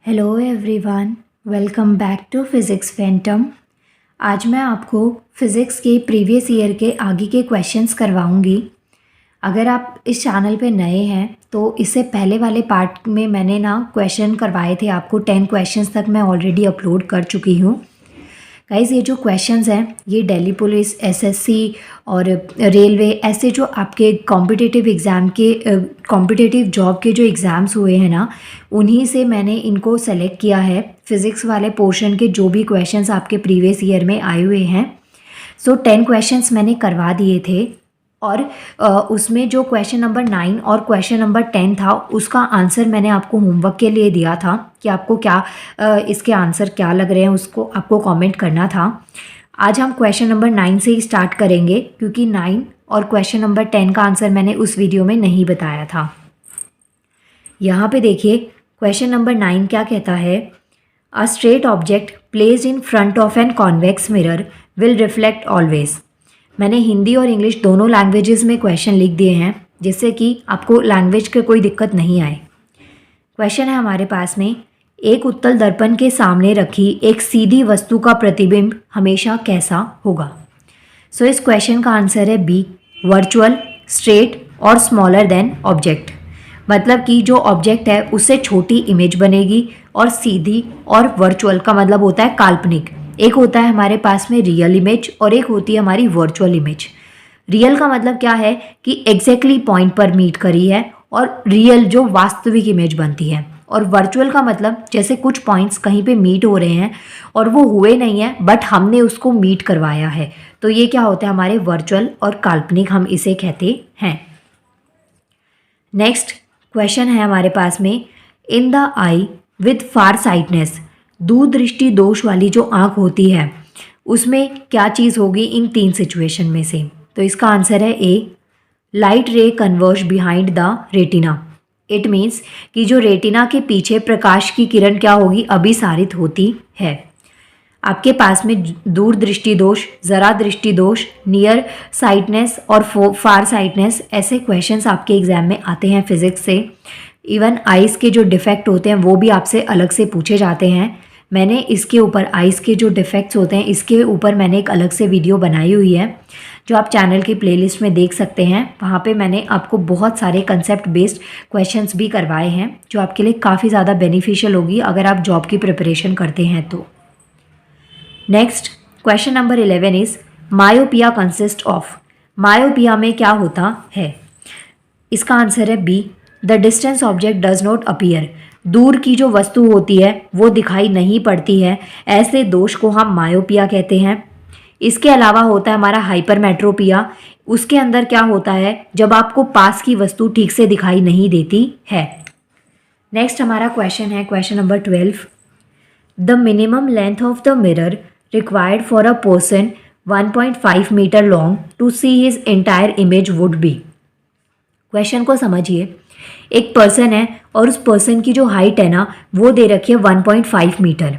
Hello everyone, welcome back to Physics Phantom. आज मैं आपको फ़िज़िक्स के प्रीवियस ईयर के आगे के क्वेश्चंस करवाऊंगी। अगर आप इस चैनल पे नए हैं तो इससे पहले वाले पार्ट में मैंने क्वेश्चन करवाए थे आपको। 10 क्वेश्चंस तक मैं ऑलरेडी अपलोड कर चुकी हूँ। गाइज़, ये जो क्वेश्चंस हैं ये दिल्ली पुलिस, एसएससी और रेलवे, ऐसे जो आपके कॉम्पिटिटिव जॉब के जो एग्ज़ाम्स हुए हैं ना, उन्हीं से मैंने इनको सेलेक्ट किया है। फ़िज़िक्स वाले पोर्शन के जो भी क्वेश्चंस आपके प्रीवियस ईयर में आए हुए हैं, 10 क्वेश्चंस मैंने करवा दिए थे। और उसमें जो क्वेश्चन नंबर 9 और क्वेश्चन नंबर 10 था, उसका आंसर मैंने आपको होमवर्क के लिए दिया था कि आपको क्या इसके आंसर क्या लग रहे हैं, उसको आपको कमेंट करना था। आज हम क्वेश्चन नंबर 9 से ही स्टार्ट करेंगे, क्योंकि 9 और क्वेश्चन नंबर 10 का आंसर मैंने उस वीडियो में नहीं बताया था। यहाँ पे देखिए, क्वेश्चन नंबर 9 क्या कहता है। A straight object placed in front of an convex mirror will reflect always. मैंने हिंदी और इंग्लिश दोनों लैंग्वेजेस में क्वेश्चन लिख दिए हैं, जिससे कि आपको लैंग्वेज के कोई दिक्कत नहीं आए। क्वेश्चन है हमारे पास में, एक उत्तल दर्पण के सामने रखी एक सीधी वस्तु का प्रतिबिंब हमेशा कैसा होगा। इस क्वेश्चन का आंसर है बी, वर्चुअल, स्ट्रेट और स्मॉलर देन ऑब्जेक्ट। मतलब कि जो ऑब्जेक्ट है उससे छोटी इमेज बनेगी, और सीधी और वर्चुअल का मतलब होता है काल्पनिक। एक होता है हमारे पास में रियल इमेज और एक होती है हमारी वर्चुअल इमेज। रियल का मतलब क्या है कि एग्जैक्टली पॉइंट पर मीट करी है, और रियल जो वास्तविक इमेज बनती है। और वर्चुअल का मतलब जैसे कुछ पॉइंट्स कहीं पे मीट हो रहे हैं और वो हुए नहीं हैं, बट हमने उसको मीट करवाया है, तो ये क्या होता है हमारे वर्चुअल और काल्पनिक, हम इसे कहते हैं। नेक्स्ट क्वेश्चन है हमारे पास में, in the eye with far sightedness, दूरदृष्टि दोष वाली जो आँख होती है उसमें क्या चीज़ होगी इन 3 सिचुएशन में से। तो इसका आंसर है A, light ray converge behind the retina. It means कि जो रेटिना के पीछे प्रकाश की किरण क्या होगी, अभिसारित होती है। आपके पास में दूर दृष्टि दोष, ज़रा दृष्टि दोष, नियर साइटनेस और फार साइटनेस, ऐसे क्वेश्चंस आपके एग्जाम में आते हैं फिजिक्स से। इवन आइज़ के जो डिफेक्ट होते हैं वो भी आपसे अलग से पूछे जाते हैं। मैंने इसके ऊपर, आइज़ के जो डिफेक्ट्स होते हैं इसके ऊपर मैंने एक अलग से वीडियो बनाई हुई है, जो आप चैनल की प्लेलिस्ट में देख सकते हैं। वहाँ पे मैंने आपको बहुत सारे कंसेप्ट बेस्ड क्वेश्चंस भी करवाए हैं, जो आपके लिए काफ़ी ज़्यादा बेनिफिशियल होगी अगर आप जॉब की प्रिपरेशन करते हैं तो। Next question number 11 is, myopia consist of. Myopia में क्या होता है। इसका आंसर है B, the distance object does not appear. दूर की जो वस्तु होती है वो दिखाई नहीं पड़ती है, ऐसे दोष को हम मायोपिया कहते हैं। इसके अलावा होता है हमारा हाइपरमेट्रोपिया। उसके अंदर क्या होता है, जब आपको पास की वस्तु ठीक से दिखाई नहीं देती है। नेक्स्ट हमारा क्वेश्चन है question number 12, the minimum length of the mirror required for a person 1.5 metre long to see his entire image would be. Question को समझिए, एक पर्सन है और उस पर्सन की जो हाइट है ना वो दे रखी है 1.5 मीटर।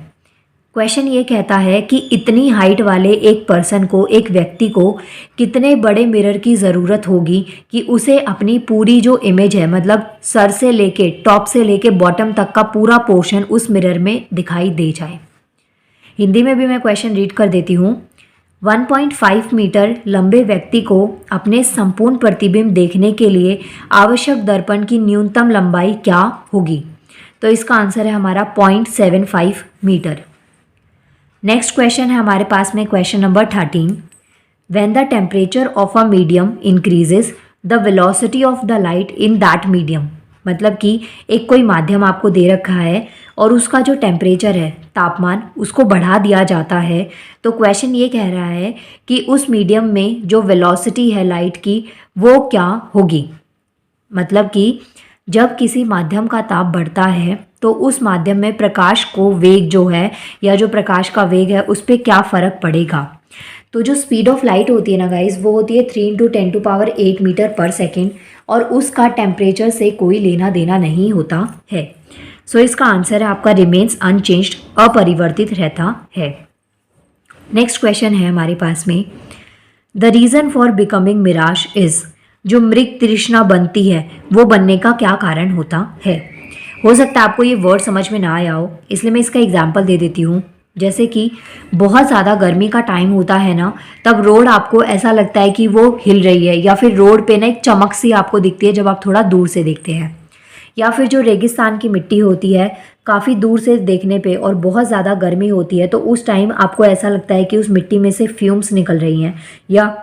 क्वेश्चन ये कहता है कि इतनी हाइट वाले एक पर्सन को, एक व्यक्ति को कितने बड़े मिरर की ज़रूरत होगी कि उसे अपनी पूरी जो इमेज है, मतलब सर से लेके टॉप से लेके बॉटम तक का पूरा पोर्शन उस मिरर में दिखाई दे जाए। हिंदी में भी मैं क्वेश्चन रीड कर देती हूँ। 1.5 मीटर लंबे व्यक्ति को अपने संपूर्ण प्रतिबिंब देखने के लिए आवश्यक दर्पण की न्यूनतम लंबाई क्या होगी। तो इसका आंसर है हमारा 0.75 मीटर। नेक्स्ट क्वेश्चन है हमारे पास में question number 13, when the temperature of a medium increases the velocity of the light in that medium. मतलब कि एक कोई माध्यम आपको दे रखा है और उसका जो टेम्परेचर है, तापमान, उसको बढ़ा दिया जाता है। तो क्वेश्चन ये कह रहा है कि उस मीडियम में जो वेलोसिटी है लाइट की वो क्या होगी। मतलब कि जब किसी माध्यम का ताप बढ़ता है तो उस माध्यम में प्रकाश को वेग जो है, या जो प्रकाश का वेग है, उस पर क्या फ़र्क पड़ेगा। तो जो स्पीड ऑफ लाइट होती है ना गाइज, वो होती है 3 × 10⁸ मीटर पर सेकेंड, और उसका टेम्परेचर से कोई लेना देना नहीं होता है। इसका आंसर है आपका रिमेन्स अनचेंज्ड, अपरिवर्तित रहता है। नेक्स्ट क्वेश्चन है हमारे पास में, the reason for becoming mirage is. जो मृग तृष्णा बनती है वो बनने का क्या कारण होता है। हो सकता है आपको ये वर्ड समझ में ना आया हो, इसलिए मैं इसका एग्जाम्पल दे देती हूँ। जैसे कि बहुत ज़्यादा गर्मी का टाइम होता है ना, तब रोड आपको ऐसा लगता है कि वो हिल रही है, या फिर रोड पे ना एक चमक सी आपको दिखती है जब आप थोड़ा दूर से देखते हैं। या फिर जो रेगिस्तान की मिट्टी होती है, काफ़ी दूर से देखने पे और बहुत ज़्यादा गर्मी होती है, तो उस टाइम आपको ऐसा लगता है कि उस मिट्टी में से फ्यूम्स निकल रही हैं, या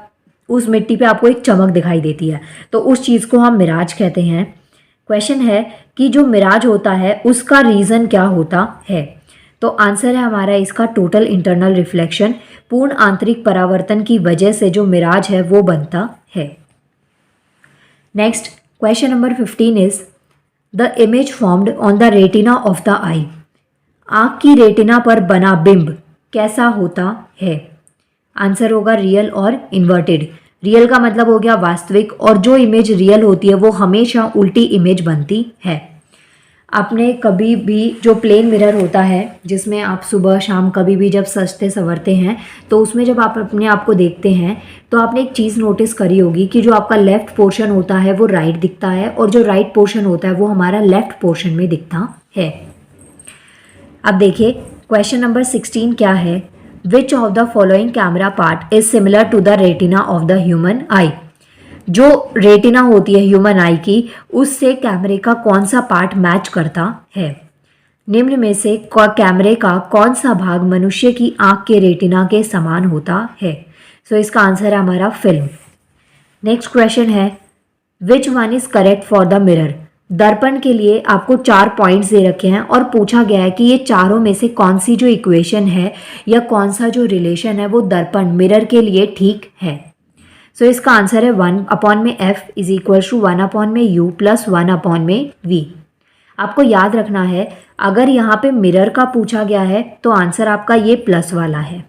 उस मिट्टी पे आपको एक चमक दिखाई देती है, तो उस चीज़ को हम मिराज कहते हैं। क्वेश्चन है कि जो मिराज होता है उसका रीज़न क्या होता है? तो आंसर है हमारा इसका टोटल इंटरनल रिफ्लेक्शन। पूर्ण आंतरिक परावर्तन की वजह से जो मिराज है वो बनता है। Next question number 15 is the image formed on the retina of the eye. आँख की रेटिना पर बना बिंब कैसा होता है? आंसर होगा रियल और इन्वर्टेड। रियल का मतलब हो गया वास्तविक, और जो इमेज रियल होती है वो हमेशा उल्टी इमेज बनती है। आपने कभी भी जो प्लेन मिरर होता है, जिसमें आप सुबह शाम कभी भी जब सजते संवरते हैं, तो उसमें जब आप अपने आप को देखते हैं तो आपने एक चीज़ नोटिस करी होगी कि जो आपका लेफ़्ट पोर्शन होता है वो राइट दिखता है, और जो राइट पोर्शन होता है वो हमारा लेफ़्ट पोर्शन में दिखता है। अब देखिए क्वेश्चन नंबर 16 क्या है? Which of the following camera part is similar to the retina of the human eye. जो रेटिना होती है ह्यूमन आई की, उससे कैमरे का कौन सा पार्ट मैच करता है? निम्न में से कैमरे का कौन सा भाग मनुष्य की आंख के रेटिना के समान होता है? सो इसका आंसर है हमारा फिल्म। नेक्स्ट क्वेश्चन है which one is correct for the mirror. दर्पण के लिए आपको 4 पॉइंट्स दे रखे हैं और पूछा गया है कि ये चारों में से कौन सी जो इक्वेशन है या कौन सा जो रिलेशन है वो दर्पण मिरर के लिए ठीक है। सो इसका आंसर है 1/f is equal to 1/u plus 1/v। आपको याद रखना है, अगर यहाँ पे मिरर का पूछा गया है तो आंसर आपका ये प्लस वाला है,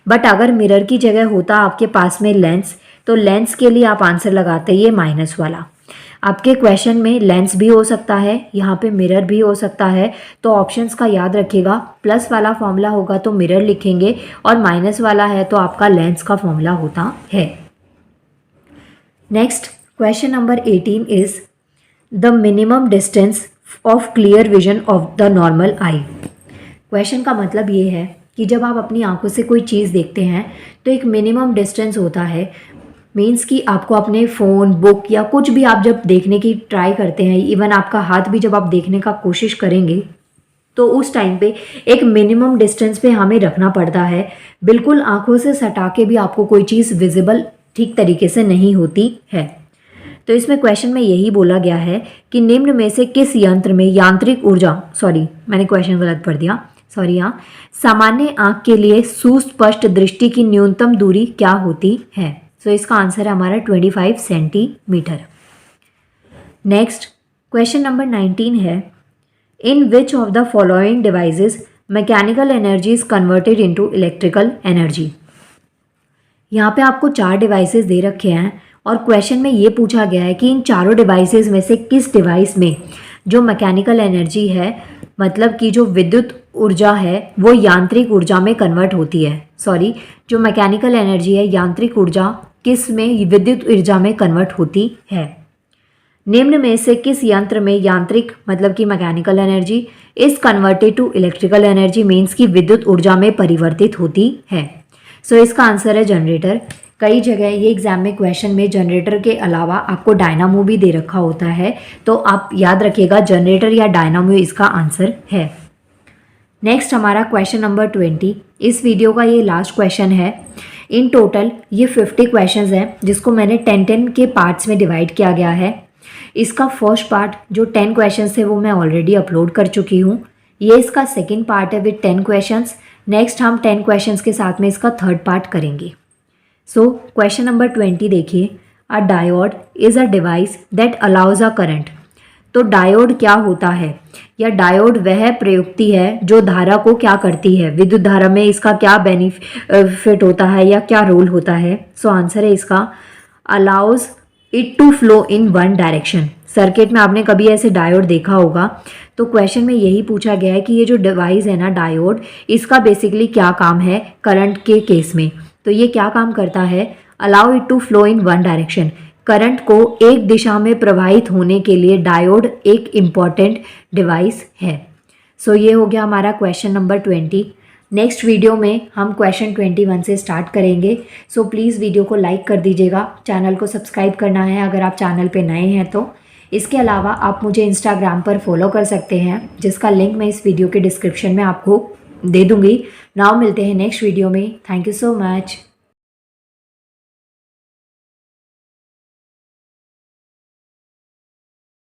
बट अगर मिरर की जगह होता आपके पास में लेंस, तो लेंस के लिए आप आंसर लगाते ये माइनस वाला। आपके क्वेश्चन में लेंस भी हो सकता है, यहाँ पे मिरर भी हो सकता है, तो ऑप्शंस का याद रखिएगा। प्लस वाला फॉर्मूला होगा तो मिरर लिखेंगे, और माइनस वाला है तो आपका लेंस का फॉर्मूला होता है। Next question number 18 is the minimum distance of clear vision of the normal I. Question का मतलब ये है कि जब आप अपनी आंखों से कोई चीज़ देखते हैं तो एक मिनिमम डिस्टेंस होता है। मीन्स कि आपको अपने फ़ोन, बुक या कुछ भी आप जब देखने की ट्राई करते हैं, इवन आपका हाथ भी जब आप देखने का कोशिश करेंगे, तो उस टाइम पे एक मिनिमम डिस्टेंस पे हमें रखना पड़ता है। बिल्कुल आंखों से सटा के भी आपको कोई चीज़ विजिबल ठीक तरीके से नहीं होती है। तो इसमें क्वेश्चन में यही बोला गया है कि निम्न में से किस यंत्र में यांत्रिक ऊर्जा, मैंने क्वेश्चन गलत पढ़ दिया, यहाँ सामान्य आंख के लिए सुस्पष्ट दृष्टि की न्यूनतम दूरी क्या होती है? सो इसका आंसर है हमारा 25 सेंटीमीटर। नेक्स्ट क्वेश्चन नंबर 19 है in which of the following devices mechanical energy is converted into electrical energy. यहाँ पे आपको 4 डिवाइसेस दे रखे हैं और क्वेश्चन में ये पूछा गया है कि इन चारों डिवाइसेस में से किस डिवाइस में जो मैकेनिकल एनर्जी है, मतलब कि जो विद्युत ऊर्जा है, वो यांत्रिक ऊर्जा में कन्वर्ट होती है। जो मैकेनिकल एनर्जी है, यांत्रिक ऊर्जा किस में, विद्युत ऊर्जा में कन्वर्ट होती है। निम्न में से किस यंत्र में यांत्रिक मतलब कि mechanical energy is converted to electrical energy, means की विद्युत ऊर्जा में परिवर्तित होती है। सो इसका आंसर है जनरेटर। कई जगह ये एग्जाम में क्वेश्चन में जनरेटर के अलावा आपको डायनामो भी दे रखा होता है, तो आप याद रखिएगा जनरेटर या डायनामो इसका आंसर है। नेक्स्ट हमारा क्वेश्चन नंबर 20। इस वीडियो का ये लास्ट क्वेश्चन है। इन टोटल ये 50 क्वेश्चंस हैं जिसको मैंने 10 के पार्ट्स में डिवाइड किया गया है। इसका फर्स्ट पार्ट जो 10 क्वेश्चंस थे वो मैं ऑलरेडी अपलोड कर चुकी हूँ। ये इसका सेकेंड पार्ट है विद 10 क्वेश्चंस। नेक्स्ट हम 10 क्वेश्चंस के साथ में इसका थर्ड पार्ट करेंगे। सो क्वेश्चन नंबर 20 देखिए, अ diode is a device that allows a current. तो डायोड क्या होता है, या डायोड वह प्रयुक्ति है जो धारा को क्या करती है, विद्युत धारा में इसका क्या बेनिफिट होता है या क्या रोल होता है। सो आंसर है इसका allows it to flow in one direction. Circuit में आपने कभी ऐसे डायोड देखा होगा, तो क्वेश्चन में यही पूछा गया है कि ये जो डिवाइस है ना डायोड, इसका बेसिकली क्या काम है करंट के केस में। तो ये क्या काम करता है, allow it to flow in one direction, current को एक दिशा में प्रवाहित होने के लिए डायोड एक इम्पॉर्टेंट डिवाइस है। सो ये हो गया हमारा क्वेश्चन नंबर 20। नेक्स्ट वीडियो में हम क्वेश्चन 21 से स्टार्ट करेंगे। सो प्लीज़ वीडियो को लाइक कर दीजिएगा, चैनल को सब्सक्राइब करना है अगर आप चैनल पे नए हैं तो। इसके अलावा आप मुझे इंस्टाग्राम पर फॉलो कर सकते हैं, जिसका लिंक मैं इस वीडियो के डिस्क्रिप्शन में आपको दे दूँगी। नाउ मिलते हैं नेक्स्ट वीडियो में। Thank you so much.